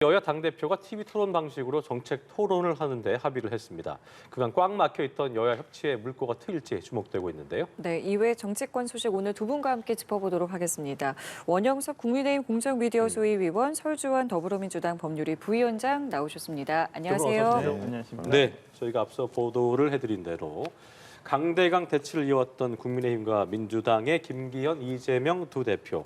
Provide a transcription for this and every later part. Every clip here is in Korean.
여야 당대표가 TV 토론 방식으로 정책 토론을 하는데 합의를 했습니다. 그간 꽉 막혀 있던 여야 협치의 물꼬가 트일지 주목되고 있는데요. 네, 이외 정치권 소식 오늘 두 분과 함께 짚어보도록 하겠습니다. 원영석 국민의힘 공정미디어 소위위원, 설주환 더불어민주당 법률위 부위원장 나오셨습니다. 안녕하세요. 네, 안녕하십니까. 네, 저희가 앞서 보도를 해드린 대로 강대강 대치를 이어왔던 국민의힘과 민주당의 김기현, 이재명 두 대표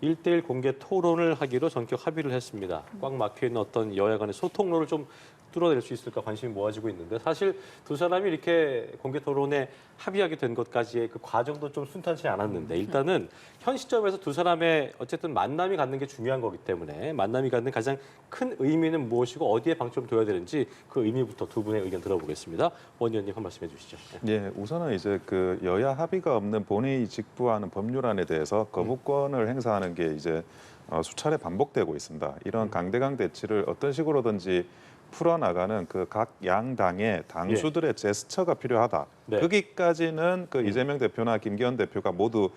1대1 공개 토론을 하기로 전격 합의를 했습니다. 꽉 막혀있는 어떤 여야 간의 소통로를 좀 뚫어낼 수 있을까 관심이 모아지고 있는데 사실 두 사람이 이렇게 공개 토론에 합의하게 된 것까지의 그 과정도 좀 순탄치 않았는데 일단은 현 시점에서 두 사람의 어쨌든 만남이 갖는 게 중요한 거기 때문에 만남이 갖는 가장 큰 의미는 무엇이고 어디에 방점을 둬야 되는지 그 의미부터 두 분의 의견 들어보겠습니다. 원 의원님 한 말씀해 주시죠. 예, 우선은 이제 그 여야 합의가 없는 본회의 직부하는 법률안에 대해서 거부권을 행사하는 게 이제 수차례 반복되고 있습니다. 이런 강대강 대치를 어떤 식으로든지 풀어나가는 그 각 양당의 당수들의 제스처가 필요하다. 네. 거기까지는 그 이재명 대표나 김기현 대표가 모두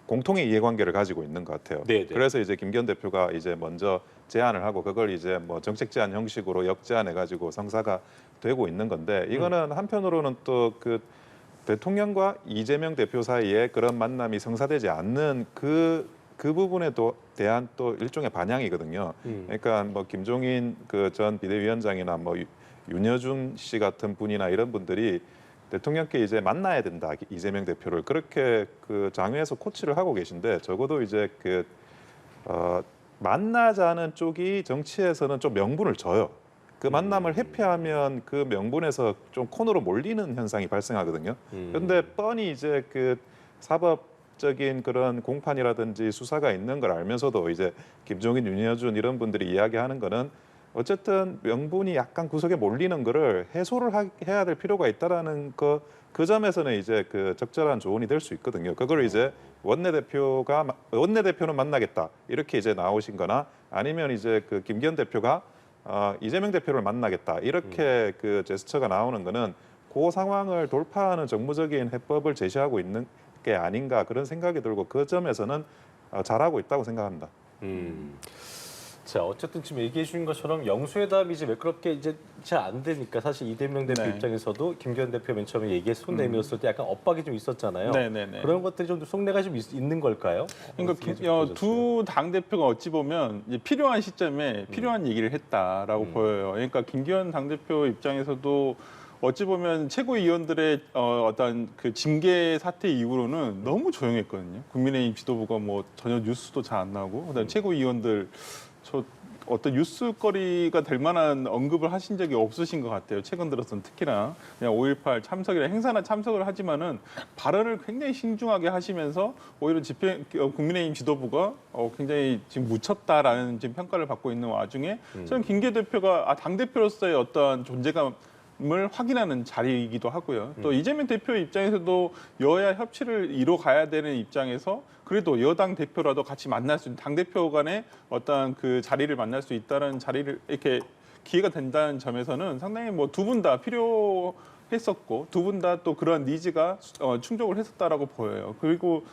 공통의 이해관계를 가지고 있는 것 같아요. 네, 네. 그래서 이제 김기현 대표가 이제 먼저 제안을 하고 그걸 이제 뭐 정책 제안 형식으로 역제안해 가지고 성사가 되고 있는 건데 이거는 한편으로는 또 그 대통령과 이재명 대표 사이에 그런 만남이 성사되지 않는 그 부분에 또 대한 또 일종의 반향이거든요. 그러니까 뭐 김종인 그 전 비대위원장이나 뭐 윤여준 씨 같은 분이나 이런 분들이 대통령께 이제 만나야 된다 이재명 대표를 그렇게 그 장외에서 코치를 하고 계신데 적어도 이제 그 만나자는 쪽이 정치에서는 좀 명분을 줘요. 그 만남을 회피하면 그 명분에서 좀 코너로 몰리는 현상이 발생하거든요. 그런데 뻔히 이제 그 사법적인 그런 공판이라든지 수사가 있는 걸 알면서도 이제 김종인, 윤여준 이런 분들이 이야기하는 거는 어쨌든 명분이 약간 구석에 몰리는 거를 해소를 해야 될 필요가 있다라는 그 점에서는 이제 그 적절한 조언이 될 수 있거든요. 그걸 이제 원내대표는 만나겠다 이렇게 이제 나오신 거나 아니면 이제 그 김기현 대표가 이재명 대표를 만나겠다 이렇게 그 제스처가 나오는 거는 그 상황을 돌파하는 정무적인 해법을 제시하고 있는 게 아닌가 그런 생각이 들고 그 점에서는 잘하고 있다고 생각합니다. 자, 어쨌든 지금 얘기해 주신 것처럼 영수회담이 이제 매끄럽게 이제 잘 안 되니까 사실 이재명 대표 네. 입장에서도 김기현 대표 맨 처음에 얘기해 손 내밀었을 때 약간 엇박이 좀 있었잖아요. 네네네. 그런 것들이 좀 속내가 좀 있는 걸까요? 그러니까 두 당대표가 어찌 보면 이제 필요한 시점에 필요한 얘기를 했다라고 보여요. 그러니까 김기현 당대표 입장에서도 어찌 보면 최고위원들의 어떤 그 징계 사태 이후로는 너무 조용했거든요. 국민의힘 지도부가 뭐 전혀 뉴스도 잘 안 나오고 그다음에 최고위원들 저 어떤 뉴스거리가 될 만한 언급을 하신 적이 없으신 것 같아요. 최근 들어서는 특히나 그냥 5.18 참석이나 행사나 참석을 하지만은 발언을 굉장히 신중하게 하시면서 오히려 국민의힘 지도부가 굉장히 지금 묻혔다라는 지금 평가를 받고 있는 와중에 저는 김기현 대표가 당 대표로서의 어떠한 존재감 을 확인하는 자리이기도 하고요. 또 이재명 대표 입장에서도 여야 협치를 이뤄가야 되는 입장에서 그래도 여당 대표라도 같이 만날 수 있는 당 대표 간의 어떤 그 자리를 만날 수 있다는 자리를 이렇게 기회가 된다는 점에서는 상당히 뭐 두 분 다 필요했었고 두 분 다 또 그런 니즈가 충족을 했었다라고 보여요. 그리고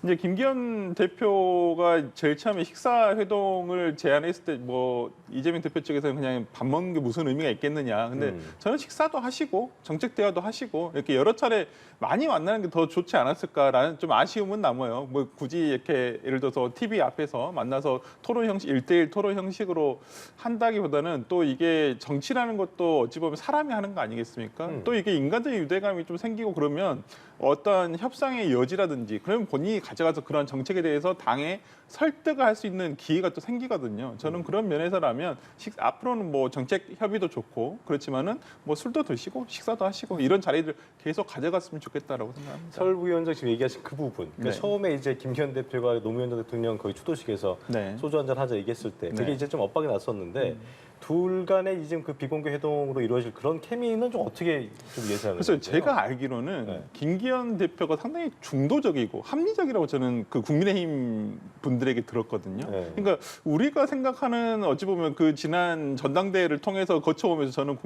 이제 김기현 대표가 제일 처음에 식사 회동을 제안했을 때 뭐 이재명 대표 측에서는 그냥 밥 먹는 게 무슨 의미가 있겠느냐. 근데 저는 식사도 하시고 정책 대화도 하시고 이렇게 여러 차례 많이 만나는 게 더 좋지 않았을까라는 좀 아쉬움은 남아요. 뭐 굳이 이렇게 예를 들어서 TV 앞에서 만나서 토론 형식 1대1 토론 형식으로 한다기보다는 또 이게 정치라는 것도 어찌 보면 사람이 하는 거 아니겠습니까? 또 이게 인간적인 유대감이 좀 생기고 그러면 어떤 협상의 여지라든지 그러면 본인이 가져가서 그런 정책에 대해서 당에 설득을 할 수 있는 기회가 또 생기거든요. 저는 그런 면에서라면 앞으로는 뭐 정책 협의도 좋고 그렇지만은 뭐 술도 드시고 식사도 하시고 이런 자리들 계속 가져갔으면 좋겠다라고 생각합니다. 설 부위원장 지금 얘기하신 그 부분. 그러니까 네. 처음에 이제 김기현 대표가 노무현 전 대통령 거의 추도식에서 네. 소주 한잔 하자 얘기했을 때 그게 네. 이제 좀 엇박이 났었는데 둘 간의 이제 그 비공개 회동으로 이루어질 그런 케미는 좀 어떻게 좀 예상을. 그래서 했는데요. 제가 알기로는 네. 김기현 대표가 상당히 중도적이고 합리적이라고 저는 그 국민의힘 분들에게 들었거든요. 네. 그러니까 우리가 생각하는 어찌 보면 그 지난 전당대회를 통해서 거쳐오면서 저는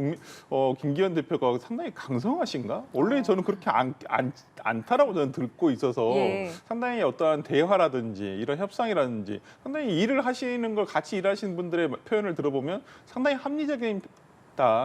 김기현 대표가 상당히 강성하신가? 원래 저는 그렇게 않다라고 저는 듣고 있어서 예. 상당히 어떠한 대화라든지 이런 협상이라든지 상당히 일을 하시는 걸 같이 일하시는 분들의 표현을 들어보면 상당히 합리적인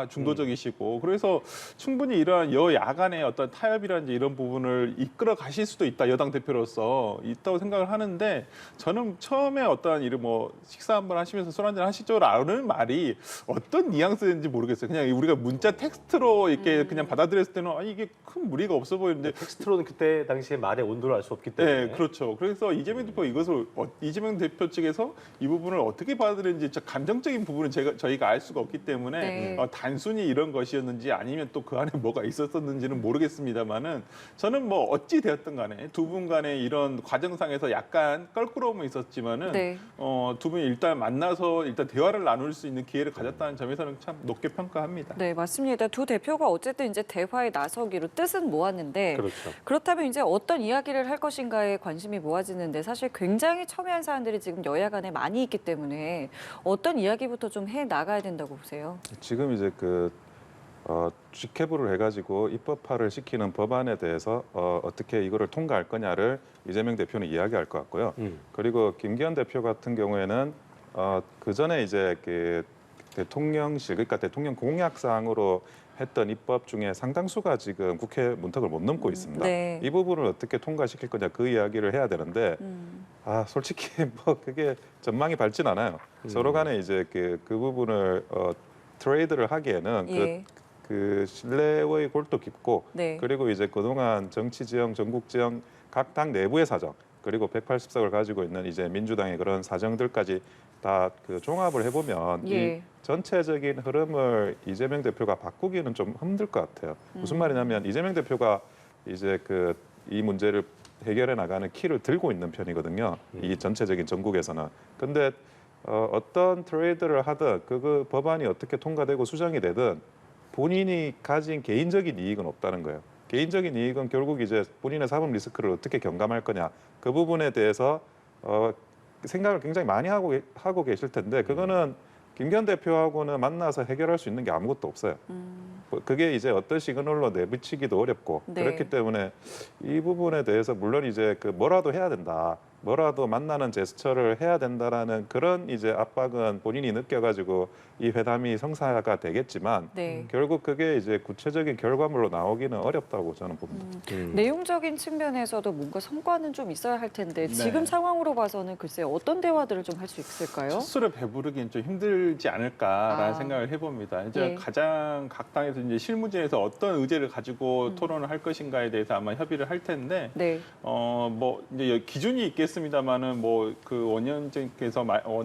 중도적이시고 그래서 충분히 이러한 여야 간의 어떤 타협이라든지 이런 부분을 이끌어 가실 수도 있다 여당 대표로서 있다고 생각을 하는데 저는 처음에 어떠한 이런 뭐 식사 한번 하시면서 술 한잔 하시죠라는 말이 어떤 뉘앙스인지 모르겠어요. 그냥 우리가 문자 텍스트로 이렇게 그냥 받아들였을 때는 이게 큰 무리가 없어 보이는데 텍스트로는 그때 당시에 말의 온도를 알 수 없기 때문에. 네, 그렇죠. 그래서 이재명 대표 이것을 이재명 대표 측에서 이 부분을 어떻게 받아들이는지 감정적인 부분은 저희가 알 수가 없기 때문에 네. 단순히 이런 것이었는지 아니면 또 그 안에 뭐가 있었었는지는 모르겠습니다만은 저는 뭐 어찌 되었든 간에 두 분 간의 이런 과정상에서 약간 껄끄러움은 있었지만은 네. 두 분이 일단 만나서 일단 대화를 나눌 수 있는 기회를 가졌다는 점에서는 참 높게 평가합니다. 네, 맞습니다. 두 대표가 어쨌든 이제 대화에 나서기로 뜻은 모았는데 그렇죠. 그렇다면 이제 어떤 이야기를 할 것인가에 관심이 모아지는데 사실 굉장히 첨예한 사안들이 지금 여야 간에 많이 있기 때문에 어떤 이야기부터 좀 해 나가야 된다고 보세요? 지금 이제 직회부를 해가지고 입법화를 시키는 법안에 대해서 어떻게 이거를 통과할 거냐를 이재명 대표는 이야기할 것 같고요. 그리고 김기현 대표 같은 경우에는 그 전에 이제 그 대통령실 그러니까 대통령 공약사항으로 했던 입법 중에 상당수가 지금 국회 문턱을 못 넘고 있습니다. 네. 이 부분을 어떻게 통과시킬 거냐 그 이야기를 해야 되는데 솔직히 뭐 그게 전망이 밝진 않아요. 서로 간에 이제 그 부분을 트레이드를 하기에는 예. 그 신뢰의 골도 깊고 네. 그리고 이제 그동안 정치 지형, 전국 지형 각 당 내부의 사정 그리고 180석을 가지고 있는 이제 민주당의 그런 사정들까지 다 그 종합을 해보면 예. 이 전체적인 흐름을 이재명 대표가 바꾸기는 좀 힘들 것 같아요. 무슨 말이냐면 이재명 대표가 이제 이 문제를 해결해 나가는 키를 들고 있는 편이거든요. 이 전체적인 전국에서는. 근데 어떤 트레이드를 하든 그 법안이 어떻게 통과되고 수정이 되든 본인이 가진 개인적인 이익은 없다는 거예요. 개인적인 이익은 결국 이제 본인의 사법 리스크를 어떻게 경감할 거냐 그 부분에 대해서 생각을 굉장히 많이 하고 계실 텐데 그거는 김기현 대표하고는 만나서 해결할 수 있는 게 아무것도 없어요. 그게 이제 어떤 시그널로 내비치기도 어렵고 네. 그렇기 때문에 이 부분에 대해서 물론 이제 뭐라도 해야 된다. 뭐라도 만나는 제스처를 해야 된다라는 그런 이제 압박은 본인이 느껴가지고 이 회담이 성사가 되겠지만 네. 결국 그게 이제 구체적인 결과물로 나오기는 어렵다고 저는 봅니다. 내용적인 측면에서도 뭔가 성과는 좀 있어야 할 텐데 네. 지금 상황으로 봐서는 글쎄 어떤 대화들을 좀 할 수 있을까요? 첫술에 배부르기는 좀 힘들지 않을까라는 아. 생각을 해봅니다. 이제 예. 가장 각 당에서 이제 실무진에서 어떤 의제를 가지고 토론을 할 것인가에 대해서 아마 협의를 할 텐데, 네. 뭐 이제 기준이 있겠습니다만은 뭐 그 원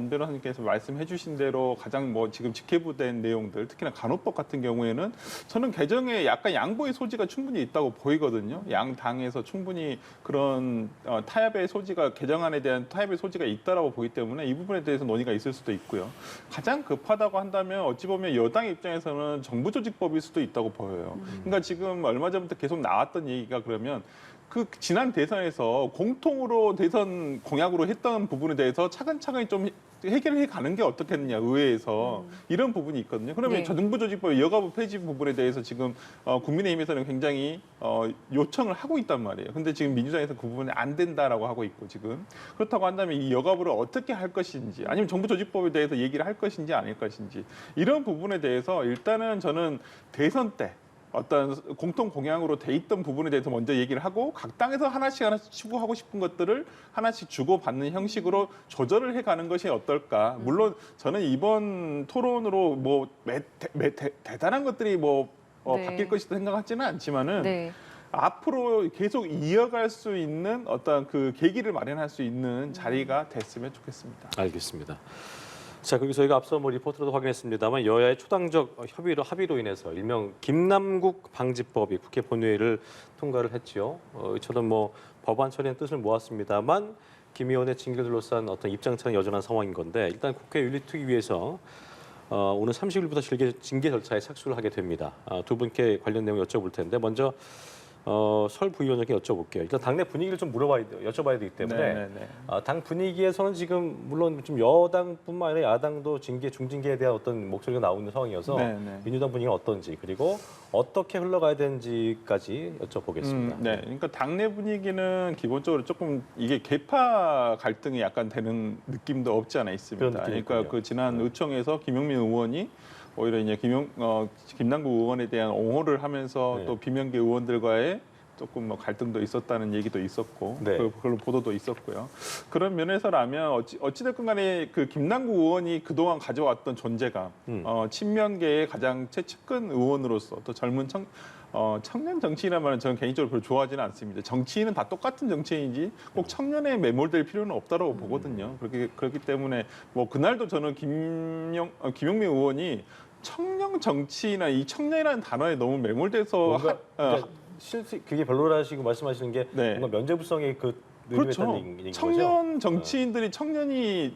변호사님께서 말씀해주신 대로 가장 뭐 지금 직회부된 내용들, 특히나 간호법 같은 경우에는 저는 개정에 약간 양보의 소지가 충분히 있다고 보이거든요. 양 당에서 충분히 그런 타협의 소지가 개정안에 대한 타협의 소지가 있다라고 보기 때문에 이 부분에 대해서 논의가 있을 수도 있고요. 가장 급하다고 한다면 어찌 보면 여당 입장에서는 정부조직법일 수도 있다고 보여요. 그러니까 지금 얼마 전부터 계속 나왔던 얘기가 그러면 그 지난 대선에서 공통으로 대선 공약으로 했던 부분에 대해서 차근차근히 좀 해결해 가는 게 어떻겠느냐 의회에서 이런 부분이 있거든요. 그러면 네. 정부조직법 여가부 폐지 부분에 대해서 지금 국민의힘에서는 굉장히 요청을 하고 있단 말이에요. 근데 지금 민주당에서 그 부분이 안 된다라고 하고 있고 지금 그렇다고 한다면 이 여가부를 어떻게 할 것인지 아니면 정부조직법에 대해서 얘기를 할 것인지 아닐 것인지 이런 부분에 대해서 일단은 저는 대선 때 어떤 공통 공약으로 돼 있던 부분에 대해서 먼저 얘기를 하고 각 당에서 하나씩 추구하고 싶은 것들을 하나씩 주고받는 형식으로 조절을 해가는 것이 어떨까. 물론 저는 이번 토론으로 뭐 대단한 것들이 뭐 네. 바뀔 것이다 생각하지는 않지만은 네. 앞으로 계속 이어갈 수 있는 어떤 그 계기를 마련할 수 있는 자리가 됐으면 좋겠습니다. 알겠습니다. 자, 그리고 저희가 앞서 뭐 리포트로도 확인했습니다만 여야의 초당적 합의로 인해서 일명 김남국 방지법이 국회 본회의를 통과를 했지요. 이처럼 뭐 법안 처리의 뜻을 모았습니다만 김 의원의 징계를 둘러싼 어떤 입장차는 여전한 상황인 건데 일단 국회 윤리특위에서 오늘 30일부터 징계 절차에 착수를 하게 됩니다. 두 분께 관련 내용 여쭤볼 텐데 먼저 설 부위원장께 여쭤볼게요. 일단 당내 분위기를 좀 여쭤봐야 되기 때문에 네네네. 당 분위기에서는 지금 물론 좀 여당뿐만 아니라 야당도 중징계에 대한 어떤 목소리가 나오고 있는 상황이어서 네네. 민주당 분위기가 어떤지 그리고 어떻게 흘러가야 되는지까지 여쭤보겠습니다. 네, 그러니까 당내 분위기는 기본적으로 조금 이게 계파 갈등이 약간 되는 느낌도 없지 않아 있습니다. 그런 느낌이 그러니까 있군요. 그 지난 의총에서 김용민 의원이 오히려 이제 김남국 의원에 대한 옹호를 하면서 네. 또 비명계 의원들과의 조금 뭐 갈등도 있었다는 얘기도 있었고 네. 그걸로 보도도 있었고요. 그런 면에서라면 어찌됐건 간에 그 김남국 의원이 그동안 가져왔던 존재감, 친명계의 가장 최측근 의원으로서 또 젊은 청년 정치인이라면 저는 개인적으로 별로 좋아하지는 않습니다. 정치인은 다 똑같은 정치인이지 꼭 청년에 매몰될 필요는 없다고 보거든요. 그렇기 때문에 뭐 그날도 저는 김용민 의원이 청년 정치나 이 청년이라는 단어에 너무 매몰돼서 뭔가 그러니까 실제 그게 별로라시고 말씀하시는 게 네. 뭔가 면죄부성에 그 그렇죠. 의미했다는 얘기인 거죠? 청년 정치인들이 청년이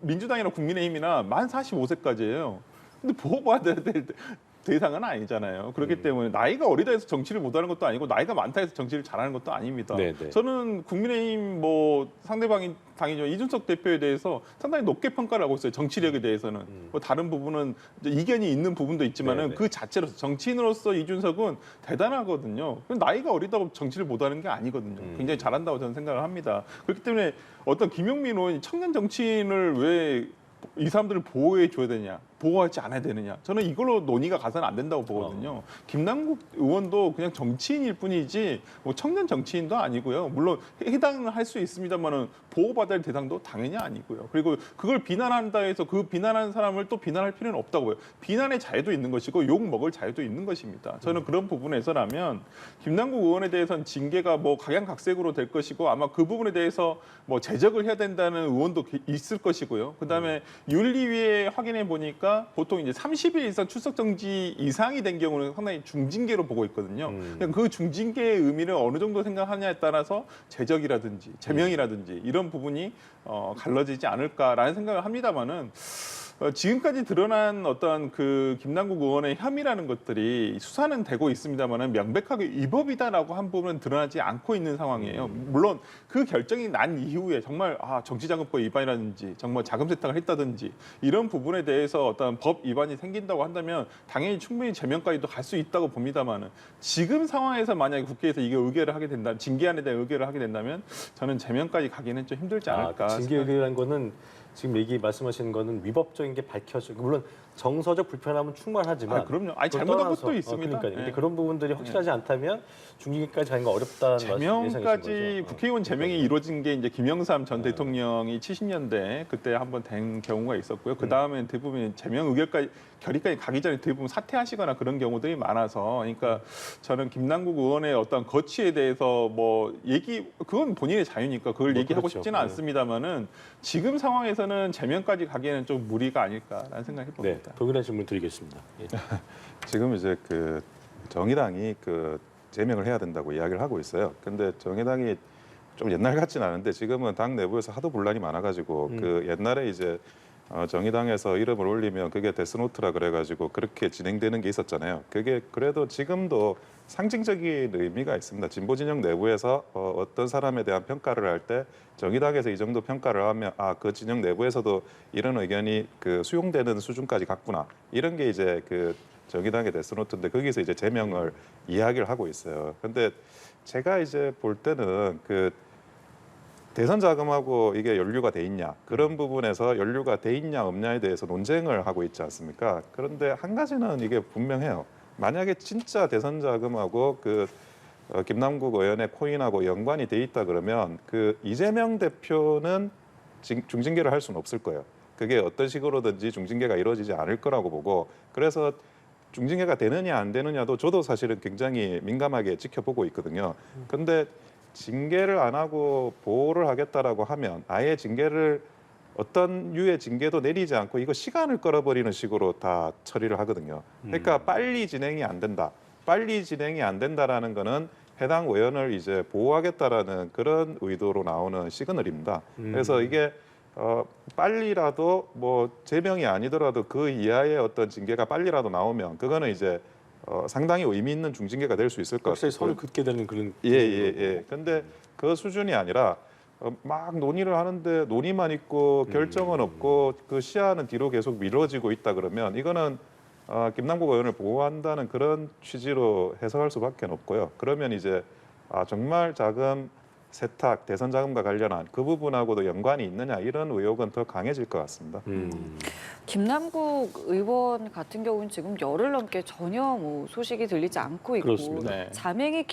민주당이나 국민의힘이나 만 45세까지예요. 근데 보호받아야 될 대상은 아니잖아요. 그렇기 때문에 나이가 어리다 해서 정치를 못하는 것도 아니고 나이가 많다 해서 정치를 잘하는 것도 아닙니다. 네네. 저는 국민의힘 뭐 상대방인 당이죠. 이준석 대표에 대해서 상당히 높게 평가를 하고 있어요. 정치력에 대해서는. 뭐 다른 부분은 이제 이견이 있는 부분도 있지만은 네네. 그 자체로서 정치인으로서 이준석은 대단하거든요. 나이가 어리다고 정치를 못하는 게 아니거든요. 굉장히 잘한다고 저는 생각을 합니다. 그렇기 때문에 어떤 김용민 의원이 청년 정치인을 왜 이 사람들을 보호해 줘야 되냐, 보호하지 않아야 되느냐. 저는 이걸로 논의가 가서는 안 된다고 보거든요. 김남국 의원도 그냥 정치인일 뿐이지 뭐 청년 정치인도 아니고요. 물론 해당을 할 수 있습니다만은 보호받을 대상도 당연히 아니고요. 그리고 그걸 비난한다 해서 그 비난하는 사람을 또 비난할 필요는 없다고요. 비난의 자유도 있는 것이고 욕 먹을 자유도 있는 것입니다. 저는 그런 부분에서라면 김남국 의원에 대해서는 징계가 뭐 각양각색으로 될 것이고 아마 그 부분에 대해서 뭐 제적을 해야 된다는 의원도 있을 것이고요. 그다음에 윤리위에 확인해 보니까 보통 이제 30일 이상 출석 정지 이상이 된 경우는 상당히 중징계로 보고 있거든요. 그러니까 그 중징계의 의미를 어느 정도 생각하냐에 따라서 제적이라든지 제명이라든지 이런 부분이 갈라지지 않을까라는 생각을 합니다만은. 지금까지 드러난 어떤 그 김남국 의원의 혐의라는 것들이 수사는 되고 있습니다만은 명백하게 위법이다라고 한 부분은 드러나지 않고 있는 상황이에요. 물론 그 결정이 난 이후에 정말 정치자금법 위반이라든지 정말 자금 세탁을 했다든지 이런 부분에 대해서 어떤 법 위반이 생긴다고 한다면 당연히 충분히 제명까지도 갈 수 있다고 봅니다만은 지금 상황에서 만약에 국회에서 이게 의결을 하게 된다면 징계안에 대한 의결을 하게 된다면 저는 제명까지 가기는 좀 힘들지 않을까. 징계 의결이라는 거는 지금 말씀하시는 거는 위법적인 게 밝혀져. 물론 정서적 불편함은 충분하지만 그럼요. 아니 그걸 잘못한 떠나서, 것도 있습니다. 그러니까요. 근데 네. 그런 부분들이 확실하지 않다면 중징계까지 가는 거 어렵다는 제명까지 예상이신 거죠? 국회의원 제명이 이루어진 게 이제 김영삼 전 대통령이 70년대 그때 한번 된 경우가 있었고요. 그 다음에 대부분 제명 의결까지 결의까지 가기 전에 대부분 사퇴하시거나 그런 경우들이 많아서, 그러니까 저는 김남국 의원의 어떤 거취에 대해서 뭐 그건 본인의 자유니까 그걸 얘기하고 그렇죠. 싶지는 않습니다만은 지금 상황에서는 제명까지 가기에는 좀 무리가 아닐까라는 생각이 네, 봅니다. 동일한 질문 드리겠습니다. 예. 지금 이제 그 정의당이 그 제명을 해야 된다고 이야기를 하고 있어요. 근데 정의당이 좀 옛날 같지는 않은데 지금은 당 내부에서 하도 분란이 많아가지고 그 옛날에 이제 정의당에서 이름을 올리면 그게 데스노트라 그래가지고 그렇게 진행되는 게 있었잖아요. 그게 그래도 지금도 상징적인 의미가 있습니다. 진보 진영 내부에서 어떤 사람에 대한 평가를 할 때 정의당에서 이 정도 평가를 하면 그 진영 내부에서도 이런 의견이 그 수용되는 수준까지 갔구나. 이런 게 이제 그 정의당의 데스노트인데 거기서 이제 제명을 이야기를 하고 있어요. 근데 제가 이제 볼 때는 그 대선 자금하고 이게 연루가 돼 있냐 그런 부분에서 연루가 돼 있냐 없냐에 대해서 논쟁을 하고 있지 않습니까? 그런데 한 가지는 이게 분명해요. 만약에 진짜 대선 자금하고 그 김남국 의원의 코인하고 연관이 돼 있다 그러면 그 이재명 대표는 중징계를 할 수는 없을 거예요. 그게 어떤 식으로든지 중징계가 이루어지지 않을 거라고 보고, 그래서 중징계가 되느냐 안 되느냐도 저도 사실은 굉장히 민감하게 지켜보고 있거든요. 근데 징계를 안 하고 보호를 하겠다라고 하면 아예 징계를 어떤 유의 징계도 내리지 않고 이거 시간을 끌어버리는 식으로 다 처리를 하거든요. 그러니까 빨리 진행이 안 된다. 빨리 진행이 안 된다라는 거는 해당 의원을 이제 보호하겠다라는 그런 의도로 나오는 시그널입니다. 그래서 이게 빨리라도 뭐 제명이 아니더라도 그 이하의 어떤 징계가 빨리라도 나오면 그거는 이제 상당히 의미 있는 중징계가 될 수 있을 것 확실히 같아요. 선을 긋게 되는 그런 예. 근데 그 수준이 아니라 막 논의를 하는데 논의만 있고 결정은 없고 그 시한은 뒤로 계속 미뤄지고 있다 그러면 이거는 김남국 의원을 보호한다는 그런 취지로 해석할 수밖에 없고요. 그러면 이제 정말 자금 세탁, 대선 자금과 관련한 그 부분하고도 연관이 있느냐 이런 의혹은 더 강해질 것 같습니다. 김남국 의원 같은 경우는 지금 열흘 넘게 전혀 뭐 소식이 들리지 않고 있고 그렇습니다. 네. 자명이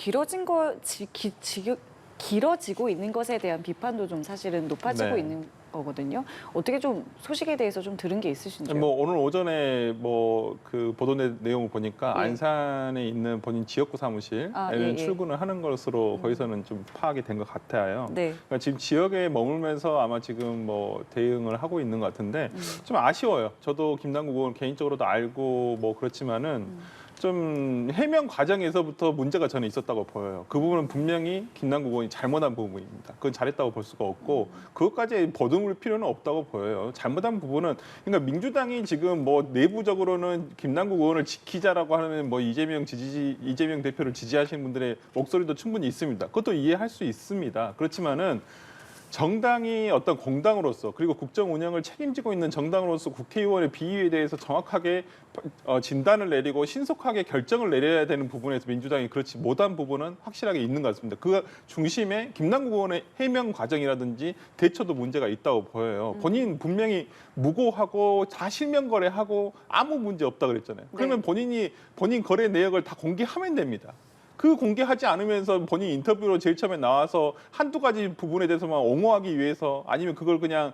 길어지고 있는 것에 대한 비판도 좀 사실은 높아지고 네. 있는 거거든요. 어떻게 좀 소식에 대해서 좀 들은 게 있으신지요? 뭐 오늘 오전에 뭐 그 보도 내용을 보니까 예. 안산에 있는 본인 지역구 사무실에 예. 출근을 하는 것으로 거기서는 좀 파악이 된 것 같아요. 네. 그러니까 지금 지역에 머물면서 아마 지금 뭐 대응을 하고 있는 것 같은데 좀 아쉬워요. 저도 김남국 의원 개인적으로도 알고 뭐 그렇지만은 좀 해명 과정에서부터 문제가 저는 있었다고 보여요. 그 부분은 분명히 김남국 의원이 잘못한 부분입니다. 그건 잘했다고 볼 수가 없고 그것까지 버둥을 필요는 없다고 보여요. 잘못한 부분은 그러니까 민주당이 지금 뭐 내부적으로는 김남국 의원을 지키자라고 하는 뭐 이재명 대표를 지지하시는 분들의 목소리도 충분히 있습니다. 그것도 이해할 수 있습니다. 그렇지만은 정당이 어떤 공당으로서 그리고 국정 운영을 책임지고 있는 정당으로서 국회의원의 비위에 대해서 정확하게 진단을 내리고 신속하게 결정을 내려야 되는 부분에서 민주당이 그렇지 못한 부분은 확실하게 있는 것 같습니다. 그 중심에 김남국 의원의 해명 과정이라든지 대처도 문제가 있다고 보여요. 본인 분명히 무고하고 다 실명 거래하고 아무 문제 없다 그랬잖아요. 그러면 본인 거래 내역을 다 공개하면 됩니다. 그 공개하지 않으면서 본인 인터뷰로 제일 처음에 나와서 한두 가지 부분에 대해서만 옹호하기 위해서 아니면 그걸 그냥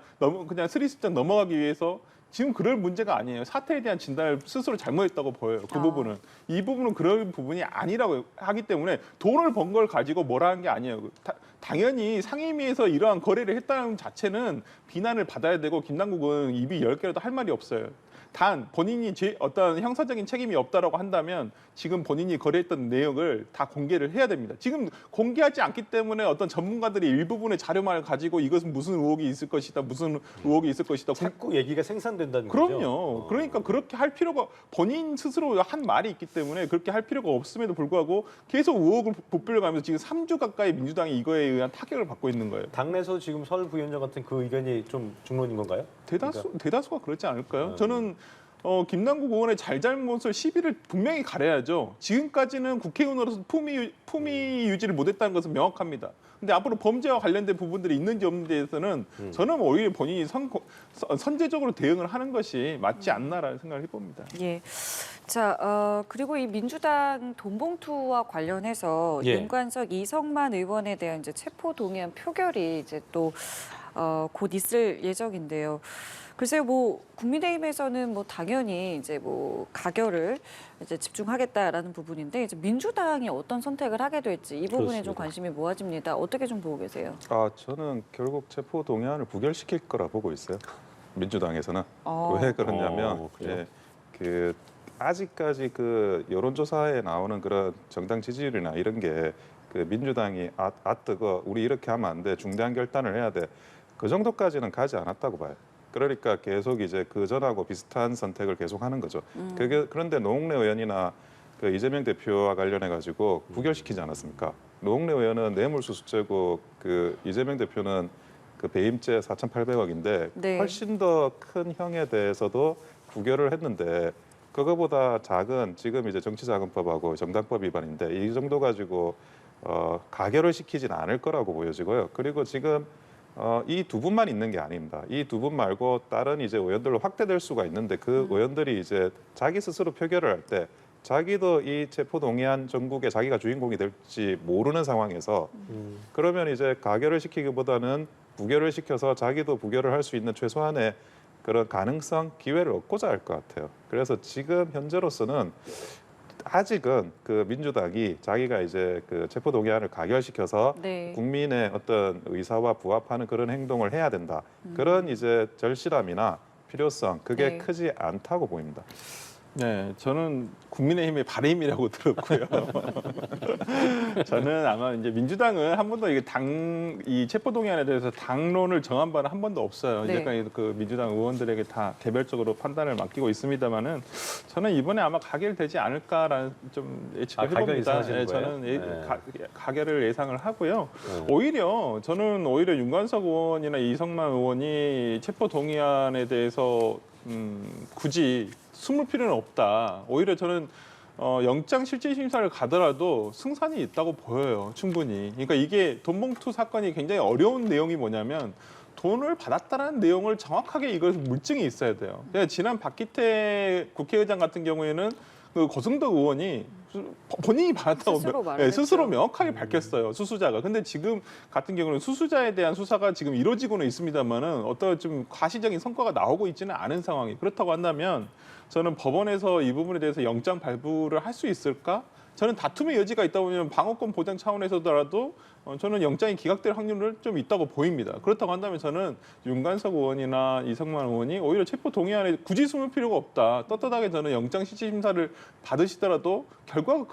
스리슬쩍 넘어가기 위해서 지금 그럴 문제가 아니에요. 사태에 대한 진단을 스스로 잘못했다고 보여요. 그 부분은. 이 부분은 그런 부분이 아니라고 하기 때문에 돈을 번 걸 가지고 뭐라 한 게 아니에요. 당연히 상임위에서 이러한 거래를 했다는 자체는 비난을 받아야 되고 김남국은 입이 10개라도 할 말이 없어요. 단 본인이 어떤 형사적인 책임이 없다라고 한다면 지금 본인이 거래했던 내역을 다 공개를 해야 됩니다. 지금 공개하지 않기 때문에 어떤 전문가들이 일부분의 자료만을 가지고 이것은 무슨 의혹이 있을 것이다, 무슨 의혹이 있을 것이다. 자꾸 얘기가 생산된다는 거죠. 그럼요. 그러니까 그렇게 할 필요가 본인 스스로 한 말이 있기 때문에 그렇게 할 필요가 없음에도 불구하고 계속 의혹을 부풀려가면서 지금 3주 가까이 민주당이 이거에 의한 타격을 받고 있는 거예요. 당내에서 지금 설 부위원장 같은 그 의견이 좀 중론인 건가요? 대다수가 그렇지 않을까요? 저는 김남국 의원의 잘잘못을 시비를 분명히 가려야죠. 지금까지는 국회의원으로서 품위 유지를 못했다는 것은 명확합니다. 근데 앞으로 범죄와 관련된 부분들이 있는지 없는지에 대해서는 저는 오히려 본인이 선제적으로 대응을 하는 것이 맞지 않나라는 생각을 해봅니다. 예. 자, 그리고 이 민주당 돈봉투와 관련해서 예. 윤관석, 이성만 의원에 대한 이제 체포 동의안 표결이 이제 또 곧 있을 예정인데요. 글쎄요, 뭐 국민의힘에서는 뭐 당연히 이제 뭐 가결을 이제 집중하겠다라는 부분인데 이제 민주당이 어떤 선택을 하게 될지 이 부분에 그렇습니다. 좀 관심이 모아집니다. 어떻게 좀 보고 계세요? 저는 결국 체포 동의안을 부결시킬 거라 보고 있어요. 민주당에서는. 어. 왜 그러냐면 그래요? 그 아직까지 그 여론조사에 나오는 그런 정당 지지율이나 이런 게 그 민주당이 뜨거 우리 이렇게 하면 안 돼, 중대한 결단을 해야 돼, 그 정도까지는 가지 않았다고 봐요. 그러니까 계속 이제 그 전하고 비슷한 선택을 계속하는 거죠. 그런데 노웅래 의원이나 그 이재명 대표와 관련해 가지고 부결시키지 않았습니까? 노웅래 의원은 뇌물수수죄고 그 이재명 대표는 그 배임죄 4,800억인데 네. 훨씬 더 큰 형에 대해서도 부결을 했는데 그거보다 작은 지금 이제 정치자금법하고 정당법 위반인데 이 정도 가지고 가결을 시키진 않을 거라고 보여지고요. 그리고 지금 이 두 분만 있는 게 아닙니다. 이 두 분 말고 다른 이제 의원들로 확대될 수가 있는데 그 의원들이 이제 자기 스스로 표결을 할 때 자기도 이 체포 동의안 전국에 자기가 주인공이 될지 모르는 상황에서 그러면 이제 가결을 시키기보다는 부결을 시켜서 자기도 부결을 할 수 있는 최소한의 그런 가능성, 기회를 얻고자 할 것 같아요. 그래서 지금 현재로서는 아직은 그 민주당이 자기가 이제 그 체포 동의안을 가결시켜서 네. 국민의 어떤 의사와 부합하는 그런 행동을 해야 된다. 그런 이제 절실함이나 필요성 그게 네. 크지 않다고 보입니다. 네, 저는 국민의힘의 바람이라고 들었고요. 저는 아마 이제 민주당은 한 번도 이게 이 체포동의안에 대해서 당론을 정한 바는 한 번도 없어요. 네. 이제까지 그 민주당 의원들에게 다 개별적으로 판단을 맡기고 있습니다만은 저는 이번에 아마 가결되지 않을까라는 좀 예측을 가결 해봅니다. 예상하시는 거예요? 저는 네. 가결을 예상을 하고요. 네. 저는 오히려 윤관석 의원이나 이성만 의원이 체포동의안에 대해서 굳이 숨을 필요는 없다. 오히려 저는 영장 실질 심사를 가더라도 승산이 있다고 보여요. 충분히. 그러니까 이게 돈봉투 사건이 굉장히 어려운 내용이 뭐냐면 돈을 받았다는 내용을 정확하게 이것을 물증이 있어야 돼요. 그러니까 지난 박기태 국회의장 같은 경우에는 그 고승덕 의원이 본인이 받았다고 스스로 말을 스스로 했죠. 명확하게 밝혔어요. 수수자가. 근데 지금 같은 경우는 수수자에 대한 수사가 지금 이루어지고는 있습니다만은 어떤 좀 가시적인 성과가 나오고 있지는 않은 상황이. 그렇다고 한다면 저는 법원에서 이 부분에 대해서 영장 발부를 할 수 있을까? 저는 다툼의 여지가 있다 보면 방어권 보장 차원에서더라도 저는 영장이 기각될 확률은 좀 있다고 보입니다. 그렇다고 한다면 저는 윤관석 의원이나 이성만 의원이 오히려 체포 동의안에 굳이 숨을 필요가 없다. 떳떳하게 저는 영장 실질 심사를 받으시더라도 결과가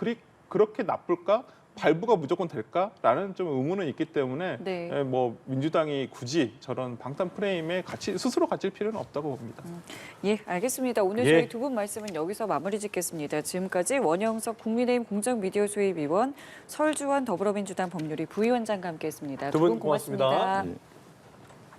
그렇게 나쁠까? 발부가 무조건 될까라는 좀 의문은 있기 때문에 네. 뭐 민주당이 굳이 저런 방탄 프레임에 스스로 갇힐 필요는 없다고 봅니다. 예, 알겠습니다. 오늘 예. 저희 두 분 말씀은 여기서 마무리 짓겠습니다. 지금까지 원영석 국민의힘 공정미디어 수입위원, 설주환 더불어민주당 법률위 부위원장과 함께했습니다. 두 두 분 분 고맙습니다. 고맙습니다. 예.